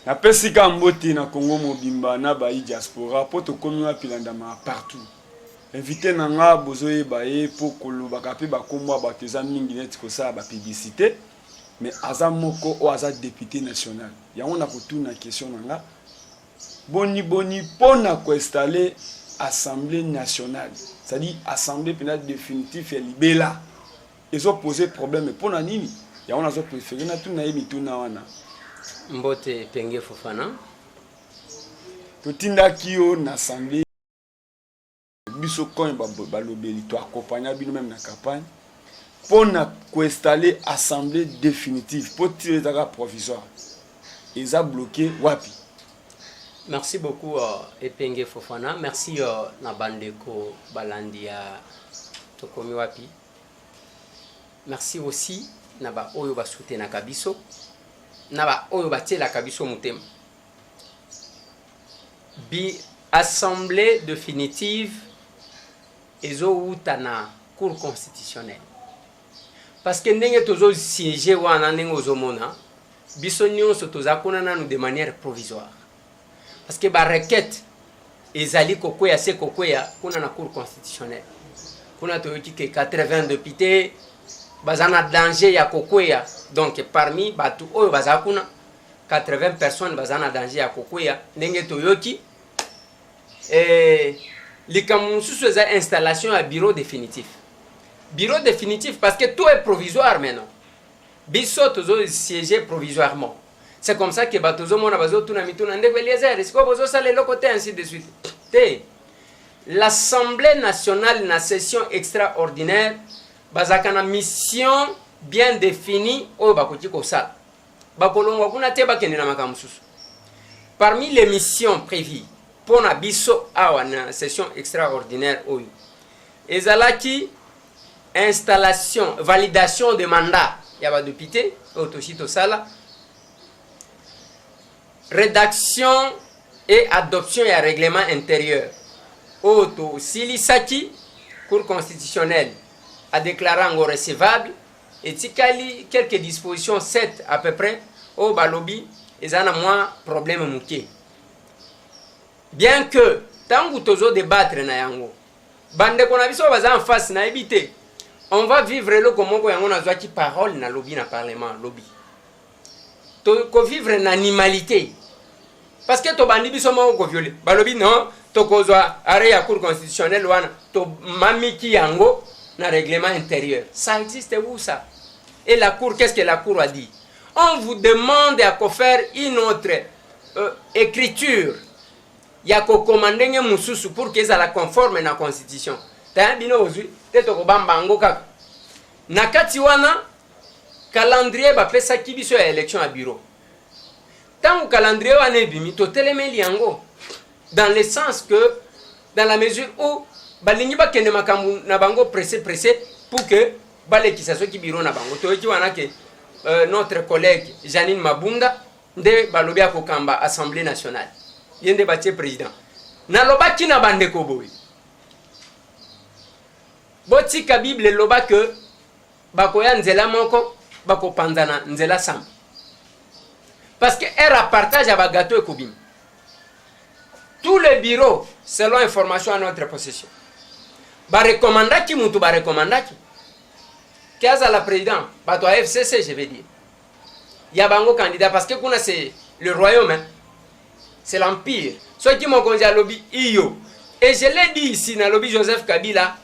Na pesika mbote na Congo mobimba na ba diaspora poto komi wa pilandama partout. Invité nanga bozoye baye po koloba kape ba komwa ba teza mingi net ko sa ba publicité mais aza moko o aza député national. Ya on a kotuna question nanga boni pona ko installer assemblée nationale. C'est-à-dire assemblée pénale définitive et libella. Ils ont posé problème pour nini. Ya on a préféré na tuna yebi tuna wana. Mbote Penge Fofana. Totinda kio na assemblée biso koin balobeli to accompagner bino même na campagne pour na ko installer assemblée définitive pour tirer daga provisoire. Ils a bloqué wapi. Merci beaucoup Epenge Fofana. Merci na bandeko balandia tokomi wapi. Merci aussi na ba oyo ba soutenir kabiso. Na ba oyo ba tiela kabiso mutema. Bi assemblée définitive ezo utana cour constitutionnelle. Parce que ndenge tozo siéger wana ndenge ozomona biso nyonso tozakuna nanu de manière provisoire. Parce que ba requête ezali kokwea se kokwea kuna na cour constitutionnelle. Kuna toyoki ke 80 députés bazana danger ya kokwea. Donc parmi batu oyo bazakuna 80 personnes bazana danger ya kokwea ndenge toyoki likamususu eza installation à bureau définitif. Bureau définitif parce que tout est provisoire maintenant. Biso tozo siéger provisoirement. C'est comme ça que batozo mona bazo tuna mituna ndeko Eliezer, est-ce que bozo sale le côté ainsi de suite. L'Assemblée nationale na session extraordinaire bazakana mission bien définie oyo bakoti kosala. Bakolongwa kuna te bakende na makambo susu. Parmi les missions prévues pour na biso awa na session extraordinaire oyo ezalaki installation, validation de mandat ya ba député autosito sala, rédaction et adoption ya règlement intérieur auto silisaki cour constitutionnelle a déclaré en recevable et tikali quelques dispositions 7 à peu près au balobi ezana moins problème muke. Bien que tangu tozo débattre na yango bande kona biso baza en face na ebité on va vivre le komoko yango na zwaki parole na lobby na parlement lobby to ko vivre na animalité parce que to bandi biso mo ko violer balobi non to kozwa arrêt ya cour constitutionnelle wana to mamiki yango na règlement intérieur. Ça existe où ça? Et la cour, qu'est-ce que la cour a dit? On vous demande à faire une autre écriture. Il y a qu'au commander mususu pour que ça la conforme na constitution. T'as bino ozui te to kobamba ngo kaka. Nakati wana calendrier ba pesa kibiso ya élection à bureau. Tant calendrier wana ebimi to telemeli yango dans le sens que dans la mesure où balingi ba kende makambu na bango pressé pour que bale ki saso ki bureau na bango to ki wana ke notre collègue Janine Mabunda de balobia ko kamba assemblée nationale yende batie président na loba ki na bande ko boy boti ka bible loba que bakoya nzela moko bako panzana nzela sam parce que era partage aba gâteau e kobim tous les bureaux selon information à notre possession ba recommandaki mutu ba recommandaki kaza la président bato a FCC je vais dire ya bango candidat parce que kuna c'est le royaume hein? C'est l'empire ceux qui m'ont conduit à lobby iyo et je l'ai dit ici na lobby Joseph Kabila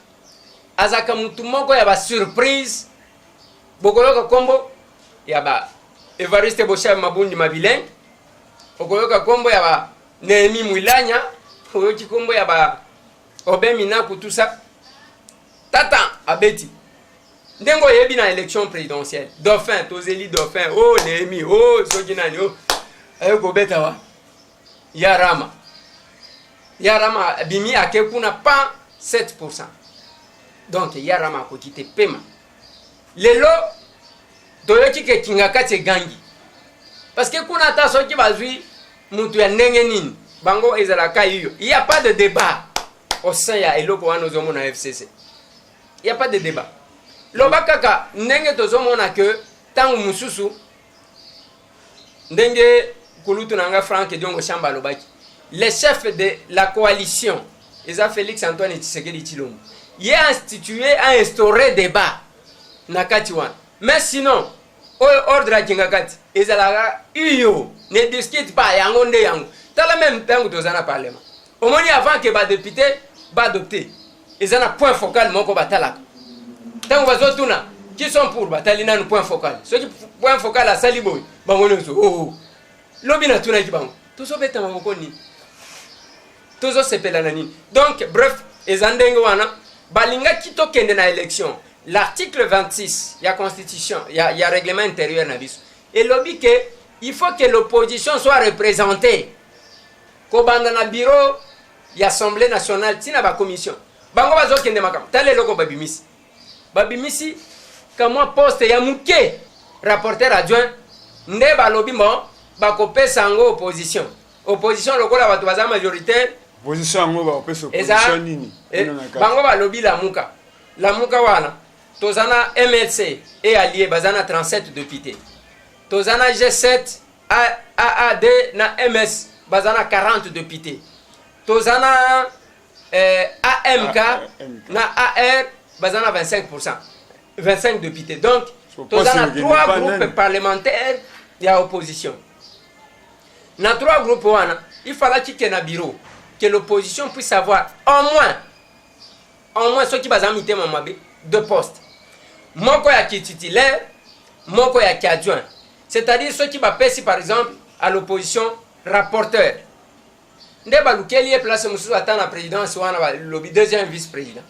azaka mutu moko ya ba surprise bokoyoka kombo ya ba Evariste Boshab Mabundi Mabileng bokoyoka kombo ya ba Nehemi Mwilanya bokoyoki kombo ya ba Obemina tout ça tata abeti ndengo yebi na élection présidentielle dauphin tozeli dauphin oh Nehemi oh sokinani oh ayoko beta wa yarama bimi akekuna pas 7%. Donc yarama ko kite pema lelo doyoki ke kingakate gangi parce que kuna ta soki bazui mutu ya ndenge nini bango ezalaka iyo il y a pas de débat au sein ya eloko wana ozomona FCC. Il n'y a pas de débat. Lobakaka, ndenge tozomona que tangu mususu ndenge kulutu nanga Franck Diongo Chamba Lobaki. Les chefs de la coalition, Eza Félix Antoine Tshisekedi Tshilombo, y a institué, a instauré débat nakati wana. Mais sinon, ordre à Kingakati, Ezalaga iyo ne discute pas yango nde yango. Tala même temps que tozana parlement. Au moins avant que ba député ba adopter, ezana point focal moko batalaka. Tant bazotuna qui sont pour batalina no point focal. Ceux qui point focal à Saliboy, bangono so oh. Lobi na tuna ki bango. Tozo beta moko ni. Tozo sepela nani. Donc bref, ezandenge wana balinga kito kende na élection. L'article 26, il y a constitution, il y a règlement intérieur na biso. Et lobby que il faut que l'opposition soit représentée. Kobanda na bureau, il y a assemblée nationale, tina ba commission. Bango bazo kende makam. Tale loko babimisi. Babimisi kama poste ya muke rapporteur adjoint nde ba lobby mo ba kopesa ngo opposition. Opposition lokola batu baza majoritaire. Opposition ngo ba kopesa opposition nini? Bango ba lobby la muka. La muka wana tozana MLC et allié bazana 37 députés. Tozana G7 AAD na MS bazana 40 députés. Tozana AMK na AR bazana 25%. 25 députés. Donc tozana 3 groupes parlementaires ya opposition. Na 3 groupes wana, il fallait qu'il y ait un bureau que l'opposition puisse avoir au moins ceux qui bazana mité mamabe 2 postes. Moko ya qui titulaire, moko ya qui adjoint. C'est-à-dire ceux qui bappellent par exemple à l'opposition rapporteur. Nde balukeli est place mususu ata na présidence wana lobby deuxième vice-président.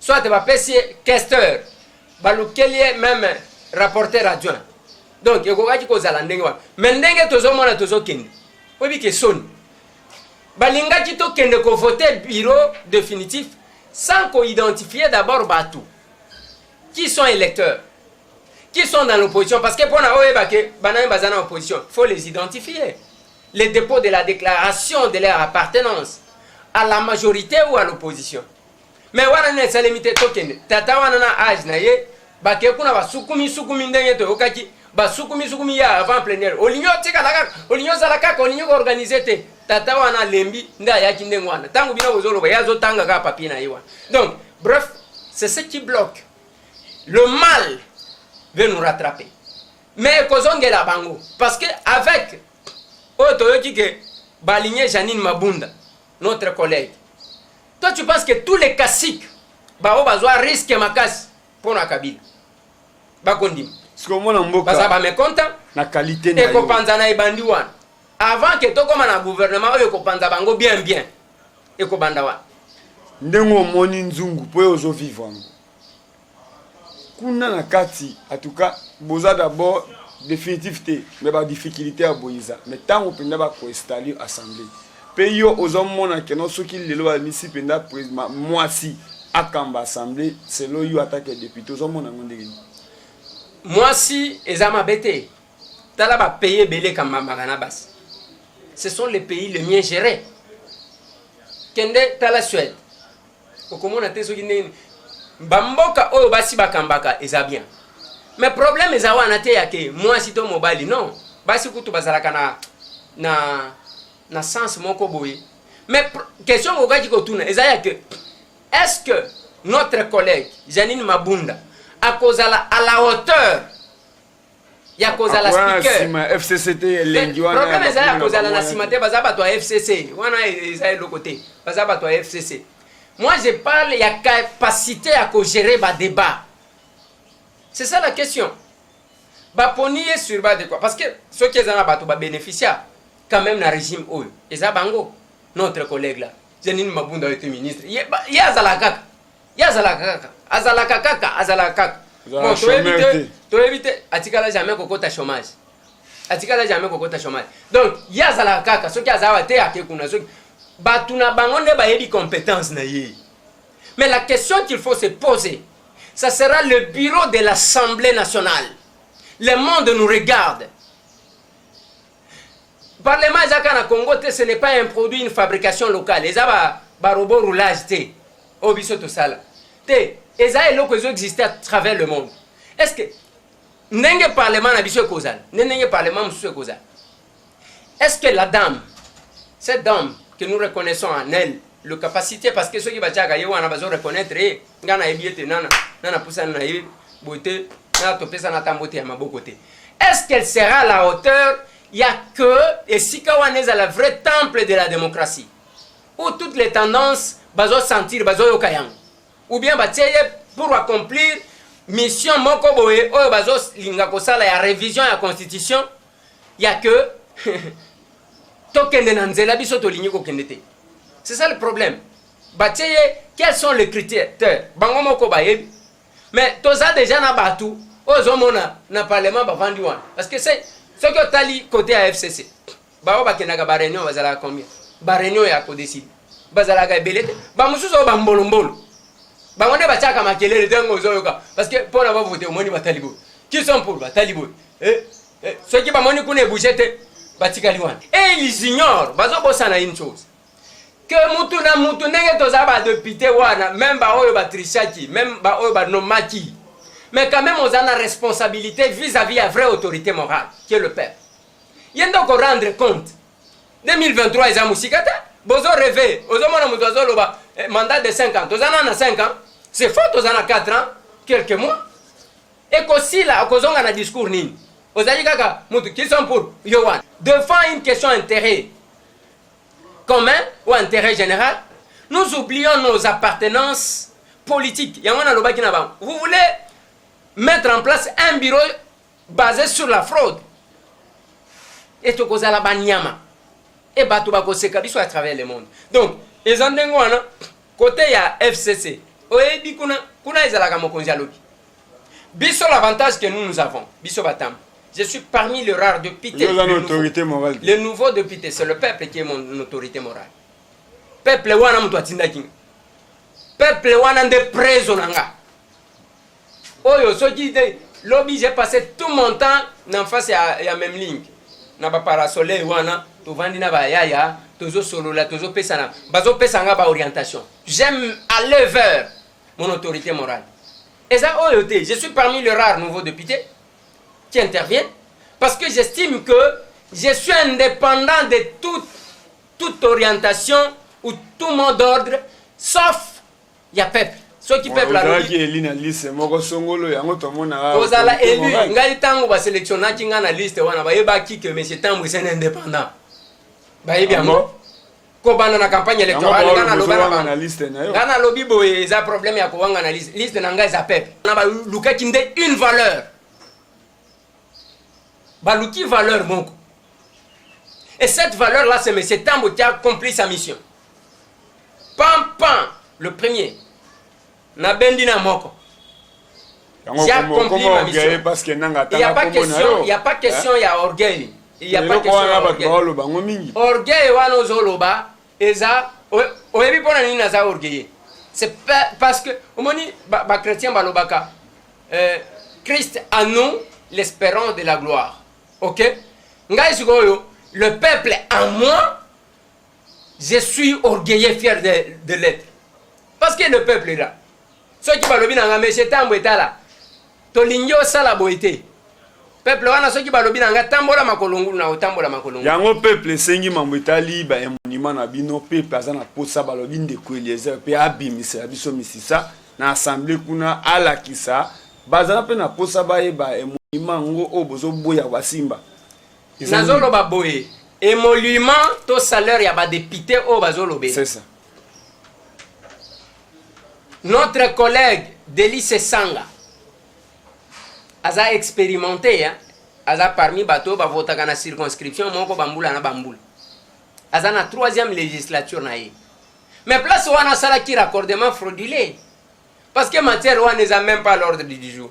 Soit te bappellent questeur, balukeli est même rapporteur adjoint. Donc yekokaki kozala ndenge wana. Mais ndenge tozomona tozokende. Obi ke soni. Balingaki to kende ko voter bureau définitif sans qu'on identifie d'abord Batou. Qui sont électeurs? Qui sont dans l'opposition? Parce que pour la opposition, il faut les identifier. Les dépôts de la déclaration de leur appartenance à la majorité ou à l'opposition. Mais wana ne salemite token. Tata wana na âge na ye, ba ke kuna ba sukumi ndenge to okaki, ba sukumi ya avant plénière. Olinyo tika la olinyo za la kaka, olinyo organiser te. Tata wana lembi nda yaki ndenge wana. Tangu bina ozolo ba yazo tanga ka papier na yiwa. Donc, bref, c'est ce qui bloque. Le mal veut nous rattraper. Mais kozonge la bango parce que avec Otoyoki que baligné Janine Mabunda, notre collègue. Toi tu penses que tous les caciques ba bazwa risque makas pour la Kabila. Ba kondim. Ce que moi na mboka. Ba ba me content na qualité na. Et ko panza na ibandi wana. Avant que to koma na gouvernement oyo ko panza bango bien. Et ko banda wa. Ndengo moni nzungu po ozo vivre. Kuna na kati en tout cas boza d'abord définitivité mais ba difficulté à boiza mais tant on peut pas installer assemblée pays aux hommes que non ceux qui le loi ici penda président moi si akamba assemblée c'est là yo attaque député aux hommes ngondeli moi si ezama bete tala ba payer belé kamba magana bas ce sont les pays les mieux gérés kende tala Suède okomona teso kinene bamboka oyo basi bakambaka eza bien. Mais problème eza wana te yake moi si to mobile non. Basi kutu bazalaka na sens moko boye. Mais question okaki kotuna eza yake est-ce que notre collègue Janine Mabunda a kozala à la hauteur ya kozala speaker FCCT lengi wana. Problème eza ya kozala na simate bazaba to FCC. Wana eza le côté. Bazaba to FCC. Moi, je parle, il y a capacité à gérer le débat. C'est ça la question. Baponi est sur bas de quoi? Parce que ceux qui ont bénéficié quand même dans le régime, ils ont bango. Notre collègue là, Janine Mabunda était ministre. Il y a Azalakaka. Azalakaka. Bon, tu évites, Atikala jamais kokota chômage. Donc, il y a Azalakaka. Ceux qui ont été à Kekuna. Batuna bangonde ba yebi compétence na ye. Mais la question qu'il faut se poser, ça sera le bureau de l'Assemblée nationale. Le monde nous regarde. Parlement Zakana Congo, ce n'est pas un produit, une fabrication locale. Les aba robot roulage te. Obiso to sala. Te, eza eloko zo exister à travers le monde. Est-ce que nenge parlement na biso kozala? Nenge parlement musu kozala? est-ce que la dame, cette dame que nous reconnaissons en elle, le capacité, parce que ceux qui battent à on a besoin de reconnaître, est-ce qu'elle sera à la hauteur? Il n'y a que, et si Kawan est le vrai temple de la démocratie, où toutes les tendances bazo sentir bazo yokayang, ou bien pour accomplir mission moko boye oyo bazo linga kosala ya révision ya constitution, il y a que tokende na nzela biso to lingi ko kendete. C'est ça le problème. Batieye, quels sont les critères? Bango moko bayebi. Mais toza déjà na batu, ozomona na parlement ba vandi wana. Parce que c'est ce que tali côté à FCC. Bao bakendaka ba réunion bazala combien? Ba réunion ya ko décide. Bazala ga belete. Ba mususu ba mbolombolo. Bango ne batiaka makelele dengo zoyoka. Parce que pour avoir voté au moni batalibo. Qui sont pour batalibo? Ceux qui ba moni kune bougete batikali wana. Et ils ignorent, bazo bosana une chose. Que mutu na mutu ndenge toza ba député wana, même ba oyo ba trichaki, même ba oyo ba nomaki. Mais quand même on a la responsabilité vis-à-vis à vraie autorité morale, qui est le peuple. Yendo ko rendre compte. 2023 ils a musikata, bozo rêver, ozo mona mutu azo loba mandat de 5 ans. Tozana na 5 ans, c'est faux tozana 4 ans, quelques mois. Et qu'aussi là, kozonga na discours nini. Ozali kaka mutu qui sont pour Yohan. Devant une question d'intérêt commun ou intérêt général, nous oublions nos appartenances politiques. Vous voulez mettre en place un bureau basé sur la fraude. Et tout ça la banyama. Et batouba koseka biso à travers le monde. Donc, les andengwana côté ya FCC. Oyebi kuna ezalaka mokonzi alobi. Biso l'avantage que nous avons, biso batam. Je suis parmi les rares députés. Le nouveau député, c'est le peuple qui est mon autorité morale. Peuple wana mtu atinda kinga. Peuple wana nde preso nanga. Oyo soki de lobby j'ai passé tout mon temps en face ya même ligne. Na ba parasole wana to vandi na ba yaya, tozo solo la tozo pesana. Bazo pesanga ba orientation. J'aime aller vers mon autorité morale. Et ça oyo te, je suis parmi les rares nouveaux députés qui interviennent parce que j'estime que je suis indépendant de toute orientation ou tout mot d'ordre sauf il y a peuple. Ceux qui peuple la lobby. Ozala élu, ngali tango ba sélectionner kinga na liste wana ba yeba ki que monsieur Tambwe c'est indépendant. Ba yebi amo. Ko bana na campagne électorale ngana lobana bana liste na yo. Ngana lobby boye eza problème ya ko wanga na liste na ngai za peuple. Na ba luka kinde une valeur. Baluki valeur monko. Et cette valeur là c'est monsieur Tambwe qui a accompli sa mission. Pam le premier. Na bendi na moko. J'ai accompli ma mission. Il n'y a pas question, il y a pas question, il y a orgueil. Il n'y a pas question. Orgueil wano zoloba eza oyebi pona nini naza orgueil. C'est parce que omoni ba chrétien balobaka Christ à nous l'espérance de la gloire. OK? Ngai sikoyo le peuple en moi je suis orgueilleux fier de l'être. Parce que le peuple est là. Ceux qui balobi nanga monsieur Tambwe tala to lingyo sala boité peuple wana ceux qui balobi nanga tambola makolongu na otambola makolongu yango peuple sengi mamwetali ba monument na bino peuple azana posa balobi ndeko Eliezer pe abimisa biso misisa na assemblée kuna alakisa bazana pe na posa ba monument ngo obozo boya wasimba nazolo ba boye émolument to salaire ya ba député o bazolobe. C'est ça. Notre collègue Delice Sanga a expérimenté, hein, a parmi bateau ba vota kana circonscription moko bambula na bambula. Aza na 3e législature na ye. Mais place wana sala ki raccordement frauduleux. Parce que matière wana n'est même pas l'ordre du jour.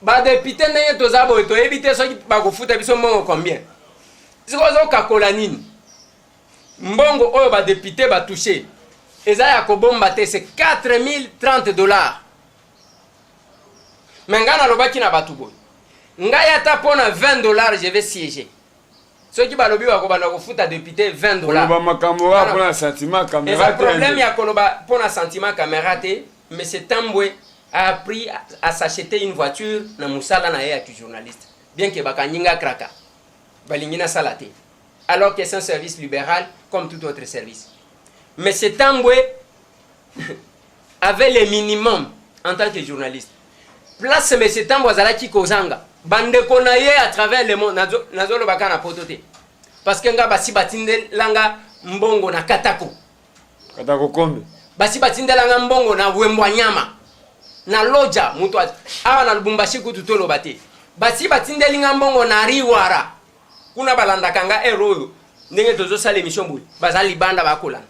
Ba député ndenge tozabo to éviter so ba ko futa biso mbongo combien? Sikozo kakola nini? Mbongo oyo ba député ba toucher. Ezaya kobomba te c'est $4030. Mais ngana lobaki na batu boy. Ngaya ta pona $20 je vais siéger. Ceux qui balobi wa ko bana ko futa député $20. Koloba makamora pona sentiment caméra. Et le problème ya koloba pona sentiment caméra te, mais c'est Tambwe a appris à s'acheter une voiture na musala na ya journaliste. Bien que bakanyinga kraka. Balingina salate. alors que c'est un service libéral comme tout autre service. Mais M. Tambwe avait le minimum en tant que journaliste. Place M. Tambwe Azalaki Kozanga. Bande konaye à travers le monde. Nazolo bakana potote. Parce que nga basi batinde langa mbongo na katako. Katako kombe. Basi batinde langa mbongo na wembwa nyama. Na loja mutu awa na Lubumbashi kututolo bate. Basi batinde linga mbongo na riwara. Kuna balanda kanga eroyo. Ndenge tozo sala émission bouli. Bazali banda bakola.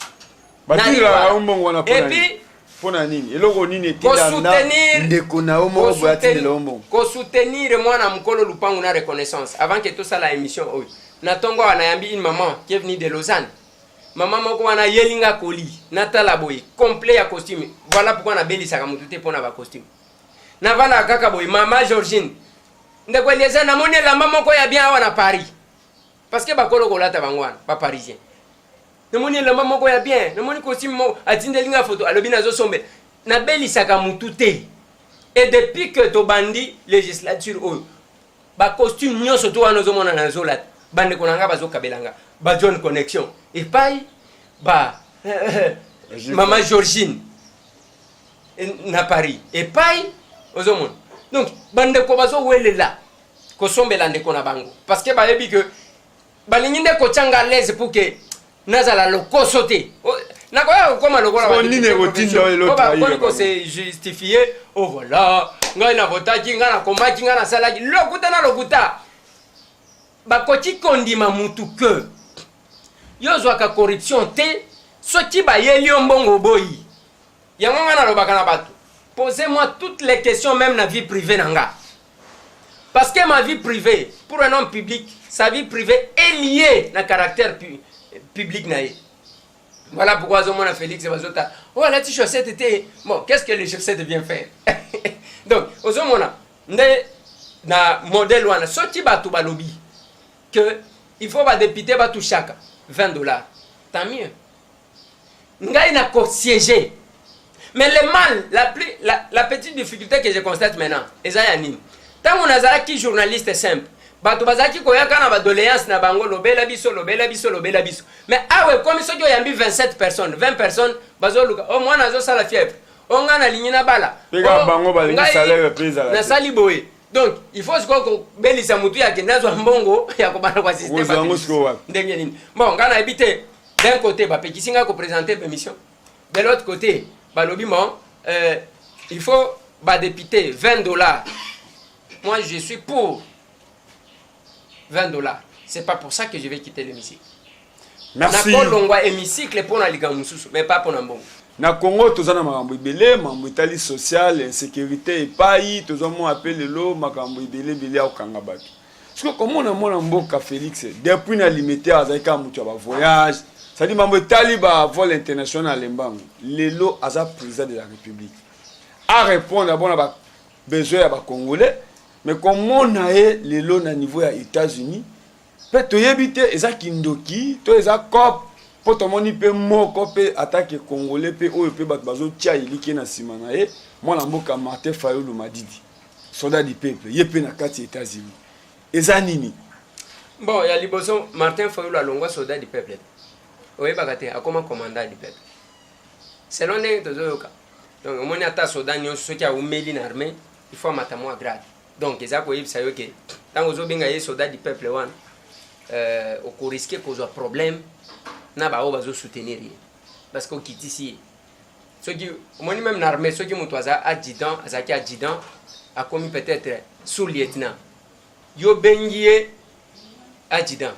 Batila mbongo na pona. Et puis pona nini? Eloko nini etila ndeko na omo boatile lombo. Ko soutenir mwana mukolo lupangu na reconnaissance avant que tout ça la émission oyo. Na tongo wana yambi une maman qui est venue de Lausanne. Maman moko wana yelinga koli natala boy complet ya costume. Voilà pourquoi na belisa ka mutute pona ba costume. Na vana kaka boy mama Georgine. Ndeko elieza na moni la maman ko ya bien wana Paris. Parce que bakolo kolata bangwana ba parisien. Na moni la maman ko ya bien, na moni costume mo atindelinga photo alobi nazo sombe. Na belisa ka mutute. Et depuis que to bandi législature oyo ba costume nyoso to wana zo mona na zolat. Bande konanga bazo kabelanga. Ba John Connection. Et paille ba maman Georgine na Paris. Et paille ozomon. Donc bande ko bazo welela ko sombela ndeko na bango parce que ba yebi que balinginde ko changa l'aise pour que nazala lokoso te. Na koya koma lokola ba nini otindo l'autre ko se justifier oh voilà ngai na votaki ngai na kombaki ngai na salaki lokuta na lokuta bakoti kondima mutu que yozwaka corruption te soki bayeli mbongo boyi yango ngana lobaka na bato posez-moi toutes les questions même na vie privée nanga parce que ma vie privée pour un homme public sa vie privée est liée na caractère public na ye. Voilà pourquoi Zomona Félix et Bazota oh la petite chaussette était bon qu'est-ce que les chaussettes viennent faire. Donc Zomona na modèle wana soki bato balobi que il faut ba député ba tout chaque $20. Tant mieux. Ngai na ko siéger. Mais le mal, la petite difficulté que je constate maintenant, ezaya nini. Tant on azala ki journaliste simple. Bato bazaki koyaka na ba doléance na bango lobela biso. Mais awe comme soki oyambi 27 personnes, 20 personnes bazoluka. Oh moi nazo sala fièvre. On ngana lignina bala. Pega bango ba lingi salaire pesa la. Na sali boye. Donc, il faut que belisa mutu ya kenazo mbongo ya kobana kwa système. Ndenge nini. Bon, ngana habité d'un côté ba pekisinga ko présenter permission. De l'autre côté, ba lobiment il faut ba député $20. Moi je suis pour $20. C'est pas pour ça que je vais quitter l'hémicycle. Merci. Na kolongwa hémicycle pour na liga mususu, mais pas pour na mbongo. Na Congo tozana makambo ibele mambo itali social insécurité epai tozomo appelé lo makambo ibele akanga bato. Parce que comment on mona mboka Félix depuis na limité azaka mutu ba voyage, ça dit mambo itali ba vol international lembango. Lelo aza président de la République. À répondre à bon ba besoin ya ba congolais, mais comment on a lelo na niveau ya États-Unis, peut toyebite ezaki ndoki, to eza cop po tomoni pe moko pe attaque congolais pe oyo pe bat bazo tia iliki na simana e mwana mboka Martin Fayulu Madidi soldat du peuple yepe na kati États-Unis eza nini bon ya liboso Martin Fayulu alongwa soldat du peuple oye bakate akoma commandant du peuple selon les tozoyoka donc omoni ata soldat nyo soki a umeli na armée il faut matamo grade donc eza ko yebisa yo ke tango zo benga ye soldat du peuple wana au ko risquer cause problème na ba obazo soutenir parce que kitisi soki moni même l'armée soki mutu aza adjudant azaki adjudant a commis peut-être sous-lieutenant yo bengié adjudant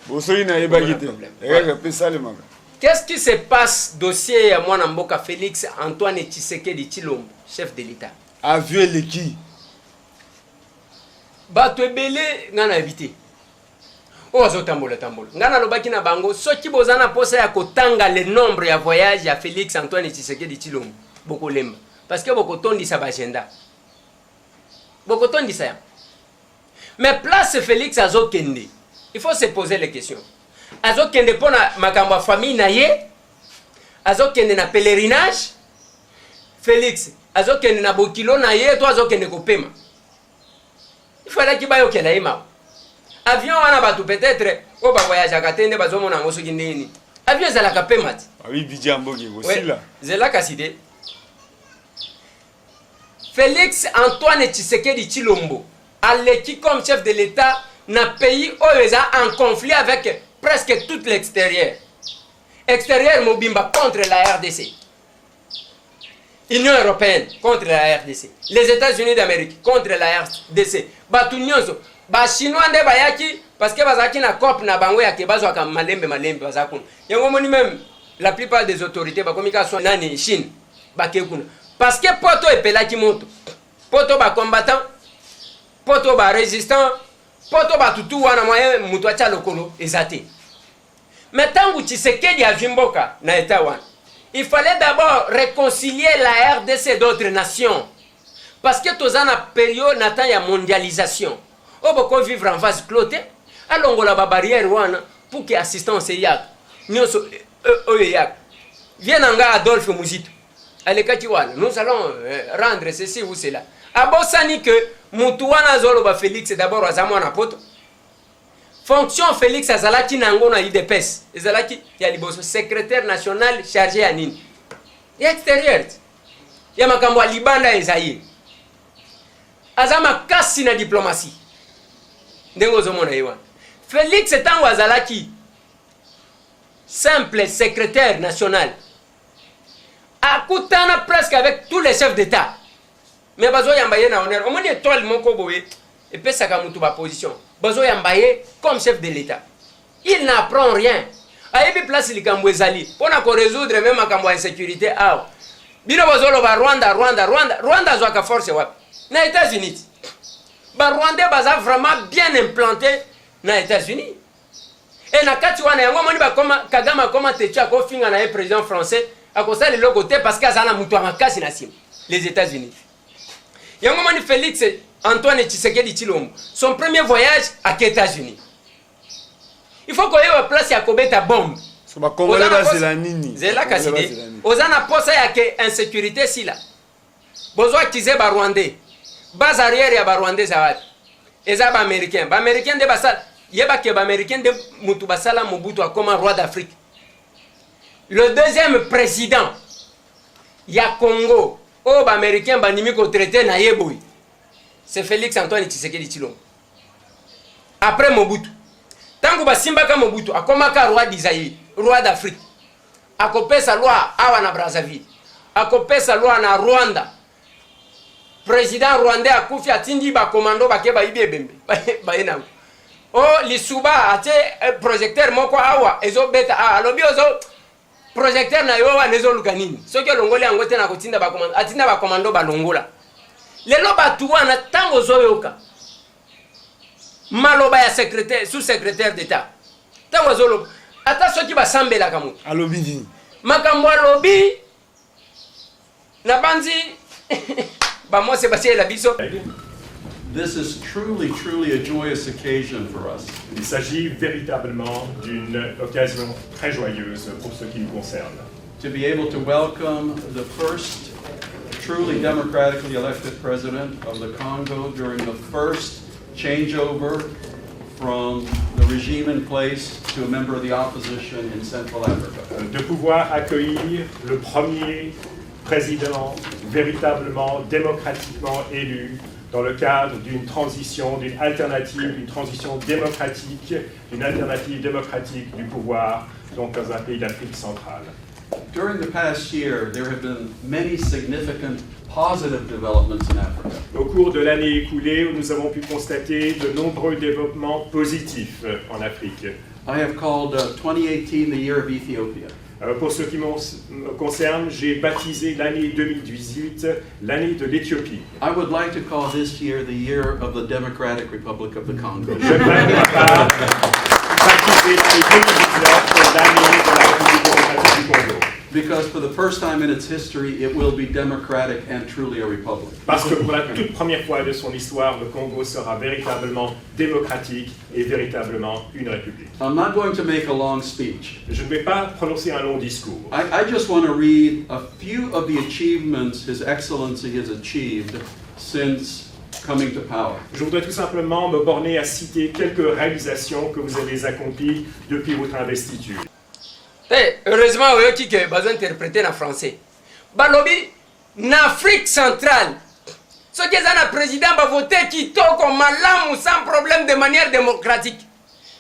bosoyi na yebagite pe salemaka. Qu'est-ce qui se passe dossier ya mwana mboka Félix Antoine Tshisekedi Tshilombo chef de l'État a vu le qui bato ebele ngana éviter ozo tambola ngana lobaki na bango soki bozana posa ya kotanga le nombre ya voyage ya Félix Antoine Tshisekedi Tshilombo boko lemba parce que boko tondisa ba agenda boko tondisa ya mais place Félix azokende il faut se poser les questions azokende pona makambo ya famille na ye azokende na pèlerinage Félix azokende na bokilo na ye to azokende kopema il fallait qu'il bayo kela ima avion wana bato peut-être o ba voyage akatende bazomona ngo soki ndeni avion za la kapemati oui budget mbogi aussi là zela kaside Félix Antoine Tshisekedi Tshilombo aleki comme chef de l'État na pays oyo en conflit avec presque tout l'extérieur mobimba contre la RDC, Union européenne contre la RDC, les États-Unis d'Amérique contre la RDC, batu nyonso ba chinois nde bayaki parce que bazaki na COP na bango ya ke bazwa ka malembe bazakuna yango moni même la plupart des autorités ba komika so nani Chine bakekuna parce que poto epelaki moto poto ba combattant poto ba résistant poto ba tutu wana moyen mutu acha lokolo ezate. Mais tant que Tshisekedi a Jimboka na état wana, il fallait d'abord réconcilier la RDC d'autres nations parce que tous en période na temps ya mondialisation o boko vivre en vase cloté alongola ba barrière wana pour que assistance yak nyonso yak vienanga Adolphe Muzito alekati wana nous allons rendre ceci ou cela abosani que mutu wana zolo ba Félix d'abord azamwa na poto fonction Félix azalaki nango na IDPS ezalaki ya liboso secrétaire national chargé ya nini ya extérieur ya makambo ya libanda ezaye azama kasi na diplomatie ndengo zomona yewa Félix tango azalaki simple secrétaire national akutana presque avec tous les chefs d'état mais bazo yambaye na honneur omoni étoile moko boye epesaka mutu ba position bazo yambaye comme chef de l'état il n'apprend rien ayebi place likambo ezali pona ko résoudre même makambo ya insécurité awa bino bazo lo ba Rwanda zo ka force wapi na États-Unis ba Rwandais baza vraiment bien implanté na États-Unis et na kati wana yango moni ba koma Kagame koma techa ko finga na président français akosali le côté parce que azana mutu makasi na sim les États-Unis yango moni Félix Antoine Tshisekedi Tshilombo son premier voyage à États-Unis il faut qu'on ait une place à kobeta bombe so ba congolais bazela nini zela kaside ozana posa ya ke insécurité si là bozo akize ba Rwandais base arrière ya ba Rwandais zawati eza ba américain de basala yeba ke ba américain de mutu basala Mobutu akoma roi d'Afrique. Le deuxième président ya Congo o ba américain banimi ko traité na yeboy c'est Félix Antoine Tshisekedi Tshilombo après Mobutu tangu basimbaka Mobutu akomaka roi d'Isaïe roi d'Afrique akopesa loi awa na Brazzaville akopesa loi na Rwanda président rwandais akufi atindi ba commando bakeba ibebembe bayena o lisuba ate projecteur moko awa ezobeta alobi ozo projecteur na yo wana ezoluka nini soki olongoli yango te na kotinda ba commando atinda ba commando balongola lelo batu wana tango zoyoka maloba ya secrétaire sous-secrétaire d'état tango zolo ata soki basambela kamu alobi nini makambo alobi na banzi ba mose basi la biso. This is truly a joyous occasion for us. Il s'agit véritablement d'une occasion très joyeuse pour ce qui nous concerne. To be able to welcome the first truly democratically elected president of the Congo during the first changeover from the regime in place to a member of the opposition in Central Africa. De pouvoir accueillir le premier président véritablement démocratiquement élu dans le cadre d'une transition, d'une alternative, d'une transition démocratique, d'une alternative démocratique du pouvoir, donc dans un pays d'Afrique centrale. During the past year, there have been many significant positive developments in Africa. Au cours de l'année écoulée, nous avons pu constater de nombreux développements positifs en Afrique. I have called 2018 the year of Ethiopia. Pour ce qui me concerne, j'ai baptisé l'année 2018 l'année de l'Éthiopie. I would like to call this year the year of the Democratic Republic of the Congo. J'aimerais baptiser l'année 2019 l'année de la République démocratique du Congo. Because for the first time in its history, it will be democratic and truly a republic. Parce que pour la toute première fois de son histoire, le Congo sera véritablement démocratique et véritablement une république. I'm not going to make a long speech. Je ne vais pas prononcer un long discours. I just want to read a few of the achievements His Excellency has achieved since coming to power. Je voudrais tout simplement me borner à citer quelques réalisations que vous avez accomplies depuis votre investiture. Heureusement, vous avez besoin d'interpréter en français. Balobi, en Afrique centrale, ce qui est un président va voter qui toque malamu sans problème de manière démocratique.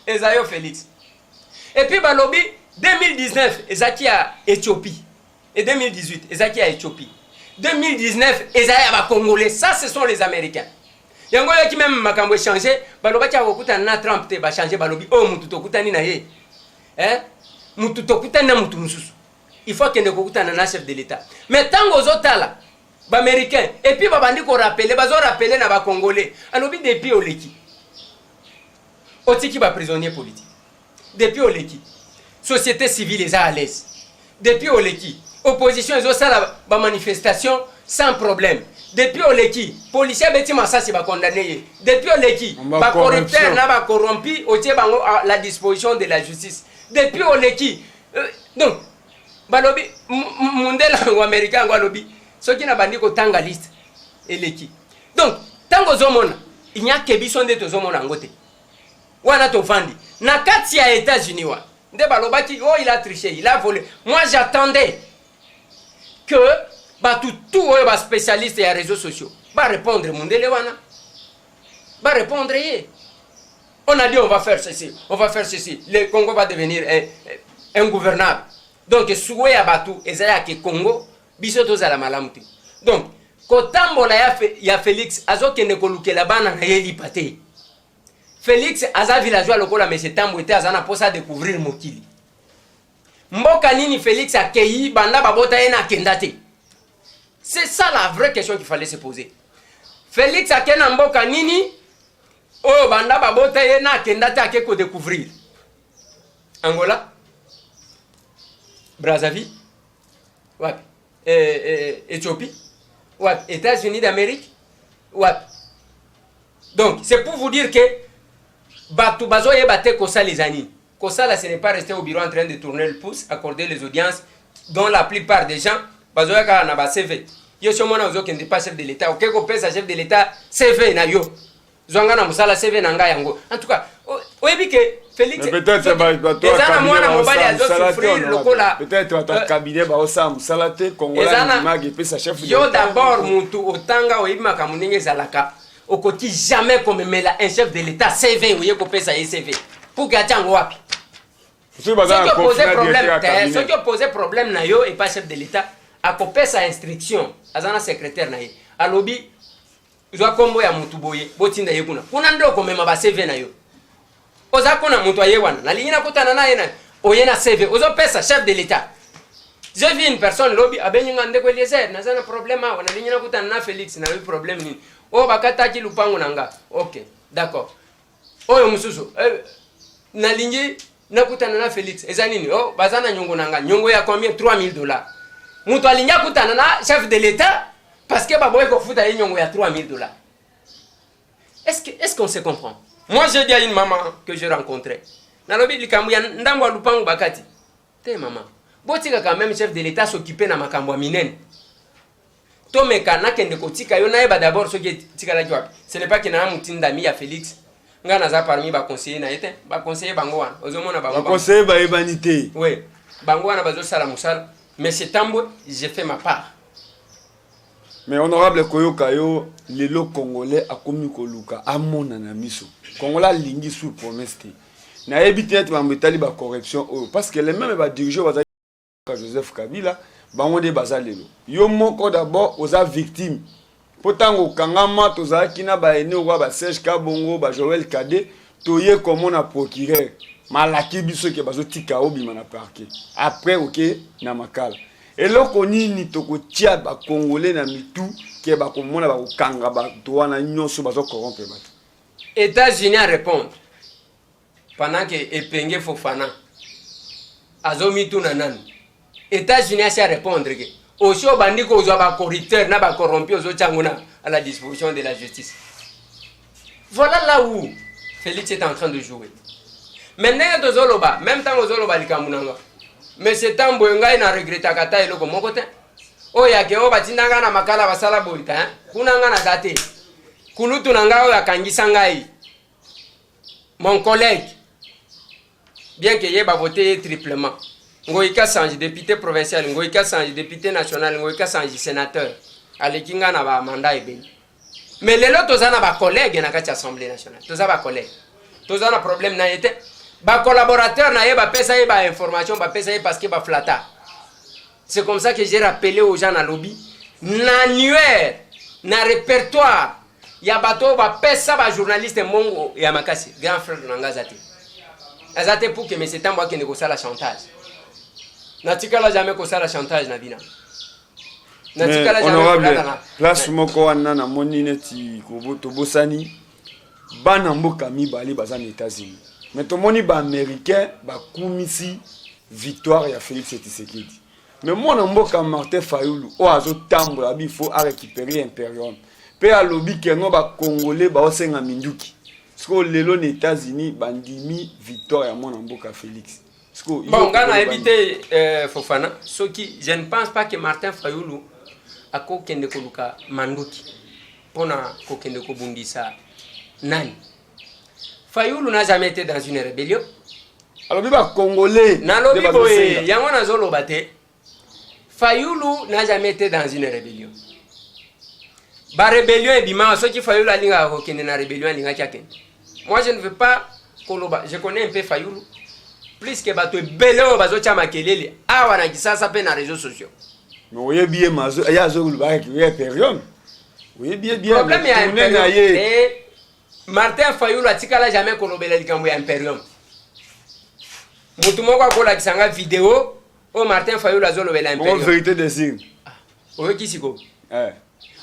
Esayo Félix. Et puis Balobi, 2019, Ezaki à Éthiopie. Et 2018, Ezaki à Éthiopie. 2019, Ezaki à Congolais. Ça, ce sont les Américains. Il y a un gars qui même m'a changé. Balobi qui a okuta na Trump te ba changer Balobi. Oh, mututo kutani na ye. Hein? Mututo kutani na mutu mususu. Il faut qu'il y ait un chef de l'État. Mais tant que autres là, les Américains, et puis ils vont rappeler, ils vont rappeler les Congolais. Alors depuis Oleki, Otiki va prisonnier politique. Depuis Oleki, société civile est à l'aise. Depuis Oleki, opposition ils ont ça la manifestation sans problème. Depuis Oleki, policiers beti massacre va condamner. Depuis Oleki, ba corrupteur na ba corrompu, otie bango à la disposition de la justice. Depuis Oleki, donc balobi mundela ou américain balobi ceux qui n'a bandi ko tanga liste eleki donc tango zomona il n'y a que bison de to zomona ngote wana to fandi na kati ya États-Unis wa nde balobaki oh il a triché il a volé. Moi j'attendais que tout ba spécialiste et réseaux sociaux ba répondre mundele wana ba répondre on a dit on va faire ceci le Congo va devenir ingouvernable. Donc, souhait à Batu, ezaya ke Congo, biso tozala malamu te. Donc, kotambola ya Félix, azo kende kolukela bana na yeli pate. Félix aza villageois lokola mais tambo ete azana posa découvrir mokili. Mboka nini Félix akei banda babota ena kendate. C'est ça la vraie question qu'il fallait se poser. Félix akena mboka nini oh banda babota ena kendate akeko découvrir. Angola Brazzaville, ouais. Éthiopie, ouais. États-Unis d'Amérique, ouais. Donc, c'est pour vous dire que Batu Bazo et Bate Kosa les années. Kosa là, ce n'est pas resté au bureau en train de tourner le pouce, accorder les audiences, dont la plupart des gens, Bazo et Kana ba CV. Yo somona ozo kende pas chef de l'État, ok ko pesa chef de l'État, CV na yo. Zonga na musala CV na nga yango. En tout cas, oyebi que Félix, peut-être votre cabinet va au Sam Salate Congola Mag et sa chef. Yo d'abord mutu otanga oyima kamuninge zalaka. Au côté jamais comme mela un chef de l'État CV ou yeko pesa CV. Pour gatango wapi. Ce qui pose problème na yo et pas chef de l'État a copé sa instruction azana secrétaire na ye. Alobi zo kombo ya mutu boye botinda yekuna. Kuna ndo komema ba CV na yo. Oza kuna mtu ayewana na lingina kutana naye na oyena CV ozo pesa chef de l'État. J'ai vu une personne lobby abenyinga ndeko Eliezer na zana problème awa na lingina kutana na Félix na yo problème nini o bakata ki lupango nanga. OK, d'accord. Oyo mususu na lingi na kutana na Félix eza nini oh bazana nyongo nanga nyongo ya combien $3000. Mtu alinya kutana na chef de l'État parce que baboye ko futa nyongo ya $3000. Est-ce qu'on se comprend? Moi, j'ai dit à une maman que j'ai rencontrée. Nalobi likambuya ndangwa lupangu bakati. Te maman. Botika quand même chef de l'État s'occuper na makambo minene. To mekana kende kotika yo naeba d'abord ce qui tika la joie. Ce n'est pas que na mutinda mi ya Félix. Nga naza parmi ba conseiller na ete, ba conseiller bango wana. Ozomona bango. Ba conseiller ba ebanité. Oui. Bango wana bazo sala musala. Mais c'est tambo, j'ai fait ma part. Mais honorable Koyoka yo lelo congolais akomi koluka amona na miso. Congolais lingi sous promesse. Na ebité te bambetali ba corruption parce que les mêmes ba diriger ba Joseph Kabila bango de bazalelo. Yo moko d'abord oza victime. Potango kangama tozaki na ba ene wa ba Serge Kabongo ba Joël Kade toye comme na procureur. Malaki biso ke bazo tika obima na parquet. Après OK na makala. Et là, on y a ba Congolais na mitu qui ba komona ba kanga ba toana nyonso ba zo corrompre ba. États-Unis répondent pendant que Epenge Fofana azomitu na nani. États-Unis a répondre que aussi au bandi ko zo ba corrupteur na ba corrompu zo changuna à la disposition de la justice. Voilà là où Félix est en train de jouer. Maintenant de Zoloba, même temps aux Zoloba likamunanga. Mais c'est un boyenga na regretta kata eloko moko te. O ya ke o batindanga na makala basala boita, kunanga na date. kulutu na ngai oyo akangisa ngai mon collègue bien que ye bavote triplement ngoyika sanji député provincial ngoyika sanji député national ngoyika sanji sénateur aleki nga na bamanda ebeli mais lelo toza na bacollègue na kati ya assemblée nationale toza bacollègue toza na problème na ye te bacollaborateur na ye bapesa ye bainformation bapesa ye parce que baflata. C'est comme ça que j'ai rappelé aux gens na lobby na annuaire na répertoire ya bato bapesa bajournaliste mongo ya makasi grand frère na nga azate azate pour que M. Tambo akende kosala chantage natikala jamais kosala chantage na bina natikala jamais place moko wana na moni neti tobosani bana mboka mibale baza na États-Unis mais tomoni ba américain bakumisi victoire ya Félix Tshisekedi mais mwana mboka Martin Fayulu o azotambola bifo a récupérer Imperium pe alobi kengo ba congolais ba osenga minduki siko lelo na États-Unis bandimi victoire ya mwana mboka Félix. Bon, on a évité Fofana. Ce qui, je ne pense pas que Martin Fayulu a kokende koluka manduki pona kokende kobundisa nani. Fayulu n'a jamais été dans une rébellion. Alors biba congolais. Na lobi boye yango na zolo bate. Fayulu n'a jamais été dans une rébellion. Ba rébellion et bima ce qui Fayulu alinga kokende na rébellion alinga kyakende. Moi je ne veux pas koloba, je connais un peu Fayulu. Plus que bato beleo bazocha makelele awa na kisasa pe na réseaux sociaux. Mais oye bien mazo ya zo ba ki Imperium. Oye bien problème ya Imperium. Et Martin Fayulu atikala jamais kolobela likambo ya Imperium. Mutu moko akola kisanga vidéo o Martin Fayulu azolobela Imperium. En vérité des îles. Oye kisiko.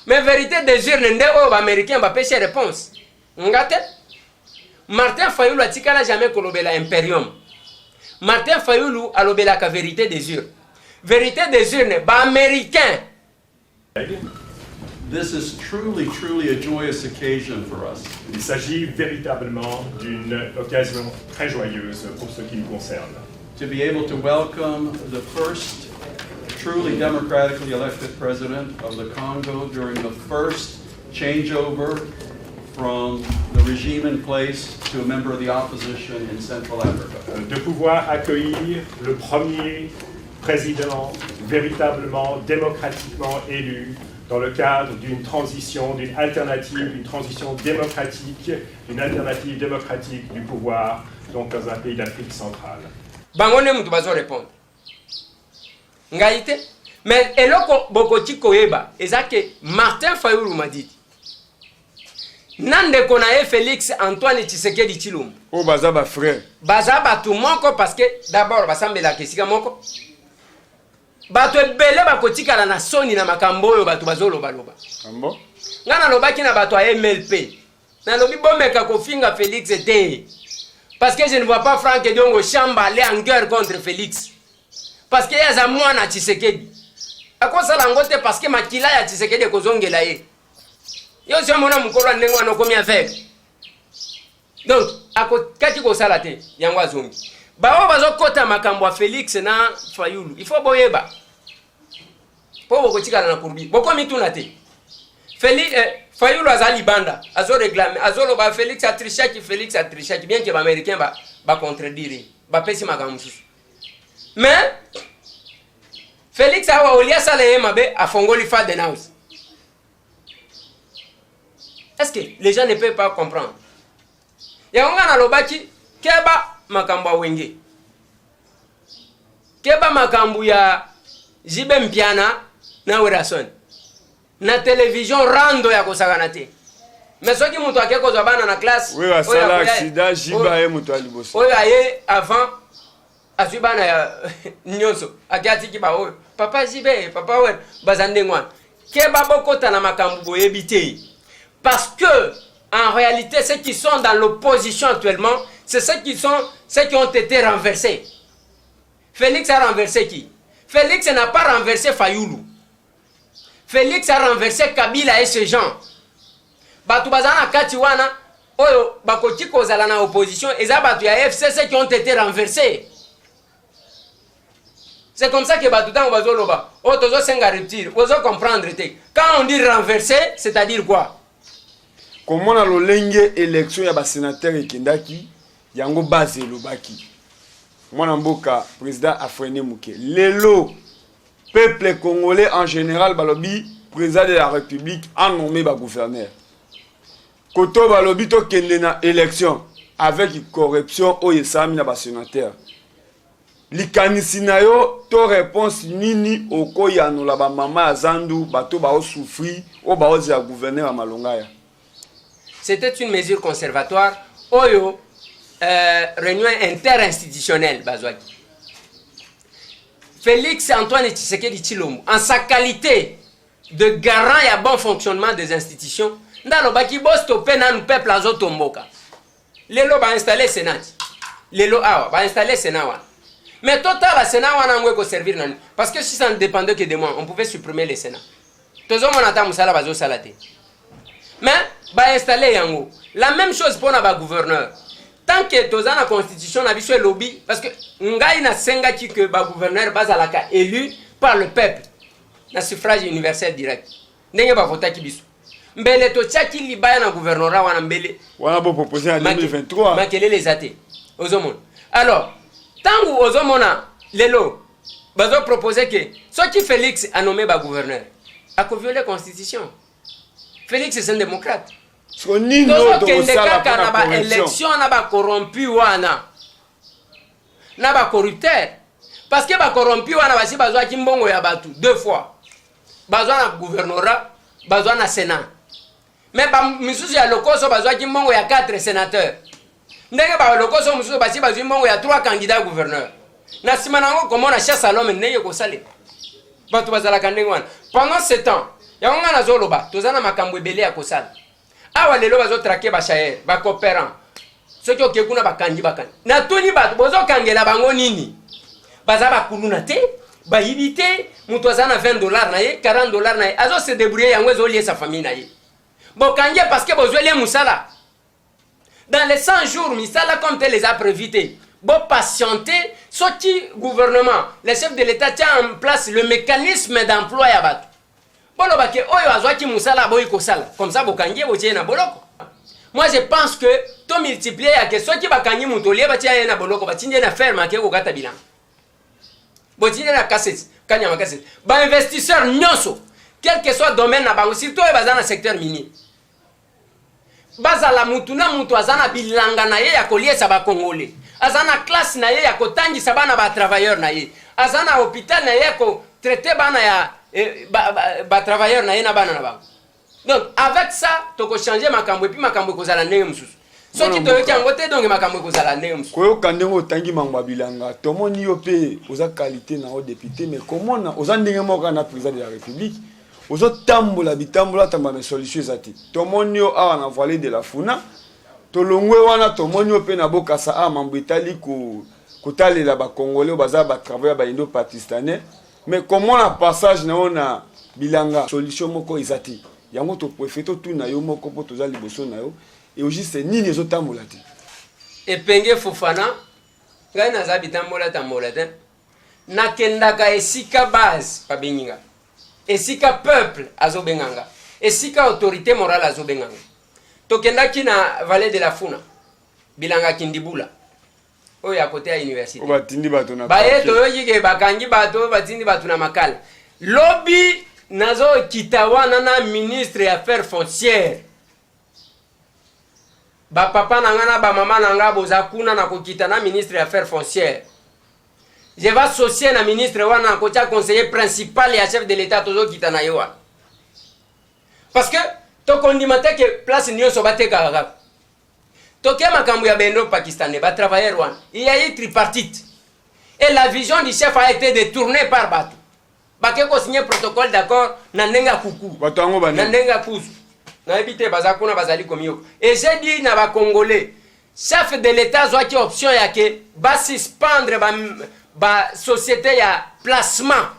Mais vérité des îles nde o ba américain ba pêcher réponse. Ngate Martin Fayulu atikala jamais kolobela Imperium. Martin Fayulu a lobela ka vérité des urnes. Vérité des urnes, ba américain. This is truly a joyous occasion for us. Il s'agit véritablement d'une occasion très joyeuse pour ce qui nous concerne. To be able to welcome the first truly democratically elected president of the Congo during the first changeover from the regime in place to a member of the opposition in Central Africa. De pouvoir accueillir le premier président véritablement démocratiquement élu dans le cadre d'une transition, d'une alternative, d'une transition démocratique, d'une alternative démocratique du pouvoir, donc dans un pays d'Afrique centrale. Bangone mutu bazo répondre. Ngaite, mais eloko bokoti koyeba, ezake Martin Fayulu m'a dit. Nande konaye Félix Antoine Tshisekedi Tshilombo. O baza ba frère. Baza batu moko parce que d'abord basambela kesika moko. Batu ebele bakotikala na soni na makambo oyo batu bazoloba loba. Ambo? Ngana lobaki na batu ya MLP. Na lobi bomeka kofinga Félix te. Parce que je ne vois pas Franck Diongo Chamba aller en guerre contre Félix. Parce que yaza mwana Tshisekedi. Akosala ngote parce que makila ya Tshisekedi kozongela ye. Yo si mona mukolo ndengo anokomi avec. Donc akokati ko sala te yango azongi. Ba bazo kota makambo Félix na Fayulu. Il faut boyeba. Po bokotikala na kurbi. Boko mituna te. Fayulu azali banda, azo réclamer, azo ba Félix a trichaki bien que les Américains ba contredire, ba pesi makambo. Mais Félix a olia sala mabe a fongoli fa de naus. Est-ce que les gens ne peuvent pas comprendre? Yangonga na lobaki keba makambo wenge. Keba makambo ya Jibe Mpiana na Werason. Na télévision rando ya kosakana te. Mais soki mutu akeko zobana na classe. Oui, asala accident Jiba e mutu aliboso. Oyo aye avant asubana ya nyonso. Akati ki ba oyo. Papa Jibe, papa wer bazande ngwana. Keba bokota na makambo boyebite. Parce que en réalité ceux qui sont dans l'opposition actuellement, c'est ceux qui ont été renversés. Félix a renversé qui? Félix n'a pas renversé Fayulu. Félix a renversé Kabila et ces gens. Batu bazana kati wana oyo bakoti kozala na opposition eza batu ya FCC qui ont été renversés. C'est comme ça que batu tango bazoloba. O tozo senga reptile, ozo comprendre te. Quand on dit renverser, c'est-à-dire quoi? comment na lolenge élection ya ba sénateur ekendaki yango base elobaki mwana mboka président Afrene Muke lelo peuple congolais en général balobi président de la République a nommé ba gouverneur koto balobi to kende na élection avec corruption o yesami na ba sénateur likanisi na yo to réponse nini okoyanola ba mama azandu bato ba souffrir o ba oza gouverneur a malongaya. C'était une mesure conservatoire oyo réunion interinstitutionnelle bazwaki. Félix Antoine Tshisekedi Tshilombo en sa qualité de garant et bon fonctionnement des institutions ndalobaki bo stopper na peuple azotomboka. Lelo ba installer Sénat. Lelo awa ba installer Sénat wana. Mais total la Sénat wana ngwe servir nani parce que si ça ne dépendait que de moi, on pouvait supprimer le Sénat. Tozo monata musala bazo salate. Mais ba installer yango. La même chose pour na ba gouverneur. Tant que toza na constitution na biso lobby parce que ngai na senga ki que ba gouverneur bazalaka élu par le peuple na suffrage universel direct. Ndenge ba vota ki biso. Mbele to tchaki libaya na gouvernorat wana mbele. Wana bo proposer en 2023. Makele les athées. Ozomon. Alors, tangu ozomona lelo bazo proposer que ce qui Félix a nommé ba gouverneur a violé la constitution. Félix est un démocrate. So ni no to sala na ba élection na ba corrompu wana. Na ba corrupteur. Parce que ba corrompu wana basi bazwa ki mbongo ya batu deux fois. Bazwa na gouvernorat, bazwa na sénat. Mais ba misusu ya lokoso bazwa ki mbongo ya 4 sénateurs. Ndenge ba lokoso misusu basi bazwa mbongo ya 3 candidats gouverneurs. Na simanango comme na chasse à l'homme ndenge ko sale. Batu bazala kandenge wana. Pendant ce temps, yango na zoloba, tozana makambo ebele ya kosala. Awa lelo bazo traquer ba chaer, ba coopérant. Ceux qui okekuna bakangi bakangi. Na toni batu bozo kangela bango nini? Baza ba kuluna te, ba yibite, mutu azana $20 na ye, $40 na ye. Azo se débrouiller yango ezo lier sa famille na ye. Bo kangi parce que bozo le musala. Dans les 100 jours, misala comme tel les a prévité. Bo patienter, ce qui gouvernement, les chefs de l'État tient en place le mécanisme d'emploi ya batu. Bolo bake oyo azwaki musala boy ko sala comme ça bokangie botie na boloko. Moi je pense que to multiplier ya que ceux qui bakangi mutolie batie na boloko batinde na ferme ke ko kata bilan. Botinde na cassette, kanya ma cassette. Ba investisseur nyonso, quel que soit domaine na bango surtout bazana secteur minier. Bazala mutuna mutu azana bilanga na ye ya koliesa ba congolais. Azana classe na ye ya kotangisa bana ba travailleur na ye. Azana hôpital na ye ko traiter bana ya travailleurs na yena bana na ba. Donc avec ça toko changer makambo et puis makambo ko zala ndenge mususu. So ki to yoki ngote donc makambo ko zala ndenge mususu. Ko yokandengo tangi mangwa bilanga. Tomoni yo pe oza qualité na o député mais comment na oza ndenge moka na président de la République. Ozo tambola bitambola tamba me solution ezati. Tomoni yo awa na vallée de la Funa. Tolongwe wana tomoni yo pe na boka sa a mambo etali ko kotalela ba congolais baza ba travailleurs ba indo pakistanais. Mais comment la passage na ona bilanga solution moko izati yango to préféto tout na yo moko po toza liboso na yo et aussi c'est nini ezotambola te epenge Fofana ngai naza bitambola tambola te nakendaka esika base pa beninga esika peuple azobenganga esika autorité morale azobenganga tokendaki na vallée de la Funa bilanga kindibula oyo ya côté ya université obatindi bato na baye to yike bakangi bato batindi bato na makala lobby nazo kitawana na ministre ya affaires foncières ba papa nanga ba mama nanga boza kuna na kokita na ministre ya affaires foncières je vais associer na ministre wana ko tia conseiller principal ya chef de l'état tozo kita na yo parce que to kondimate que place nyonso bateka kaka toke makambo ya bendo pakistanais ba travailleurs wana il y a eu tripartite et la vision du chef a été détournée par Batou bake ko signer protocole d'accord na ndenga kuku batango bana na ndenga kuzu na ebité bazakuna bazali komio et j'ai dit na ba congolais chef de l'état zo ki option ya ke ba suspendre ba société ya placement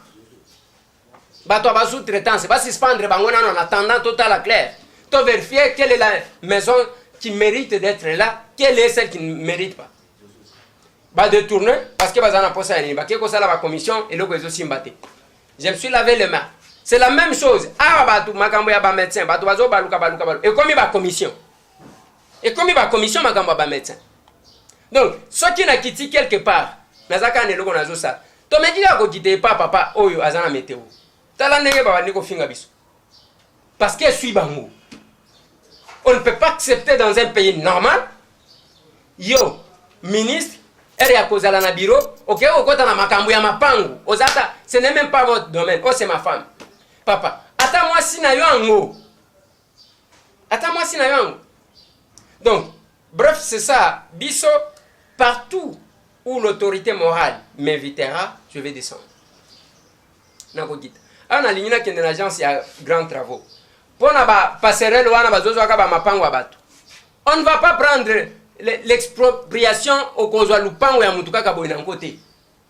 bato ba sous-traitance ba suspendre bango na en attendant total à clair to vérifier quelle est la maison qui mérite d'être là, quelle est celle qui ne mérite pas. Bah détourner parce que bazana posa ni ba ke ko sala ba commission et le ko zo simbate. Je me suis lavé les mains. C'est la même chose. Ah, bah, tout, makambo ya ba médecin, bah, tout, bazo, baluka. Et comme il va commission. Makambo ba médecin. Donc, ce qui n'a quitté quelque part, nazaka ne loko nazo ça. To me dit ko quitter papa, oyo, azana météo. Tala nenge ba niko finga biso. Parce qu'elle suit bango. On ne peut pas accepter dans un pays normal. Yo, ministre, elle est à cause de la bureau. Ok, au côté de la makambo ya mapango. Ozata, ce n'est même pas votre domaine. Oh, c'est ma femme. Papa, attends-moi si na yo ango. Donc, bref, c'est ça. Biso, partout où l'autorité morale m'invitera, je vais descendre. Nakogita. On a ligné qu'il y a une agence, il y a grands travaux. Pour na ba passerelle wana bazozo akaba mapango abatu. On ne va pas prendre l'expropriation au kozwa lupango ya mutuka kabo ina côté.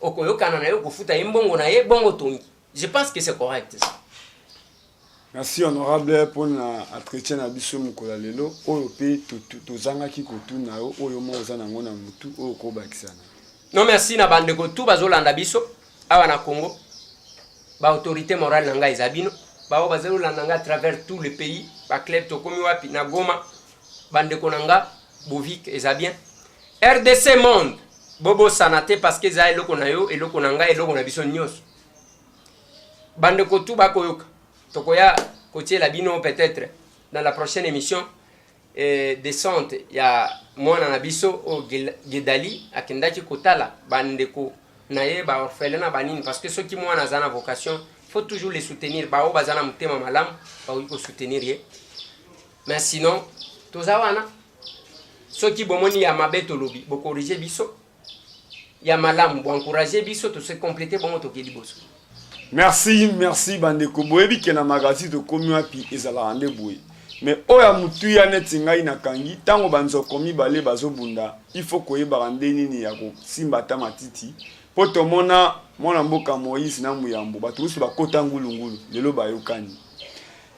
Okoyo kana na yo kofuta imbongo na ye bongo tongi. Je pense que c'est correct ça. Merci honorable pour l'entretien na biso mukola lelo oyo pe tozanga ki kotuna yo oyo mo ozana ngona mutu oyo ko bakisana. Non merci na bande ko tout bazolanda biso awa na Congo. Ba autorité morale nanga ezabino. Ba bazelo landanga à travers tout le pays, ba club to komi wapi na Goma. Bande ko nanga Bovik ezabien. RDC monde bobo sanate parce que za eloko na yo eloko nanga eloko na biso nyos. Bande ko tout ba koyoka. Tokoya côté la bino peut-être dans la prochaine émission descente il y a moi na biso au Gedali akendaki kotala bande ko naye ba orphelin banine parce que ceux qui moi na zana vocation faut toujours les soutenir ba o bazana mutema malam ba ko soutenir ye mais sinon tozawana ceux qui bomoni ya mabeto lobi bo corriger biso ya malam bo encourager biso to se compléter bon to kedi boso. Merci bandeko boyebi ke na magazine to komi wapi ezala ande boye mais oya mutu ya neti ngai na kangi tango banzoko mibale bazobunda il faut koyeba ndeni ni ya ko simba ta matiti po to mona mboka Moïse na muyambo batusi bakota ngulungulu lelo bayokani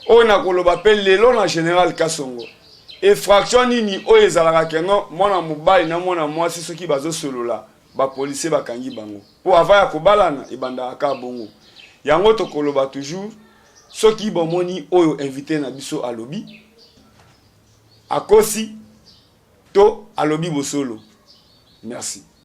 oyo na koloba pe lelo na général Kasongo effraction nini oyo ezalaka kengo mwana mobali na mwana mwasi soki bazosolola ba policier bakangi bango po avaya kobalana ebanda aka bongo. Yango to koloba toujours soki bomoni oyo invité na biso alobi akosi to alobi bosolo. Merci.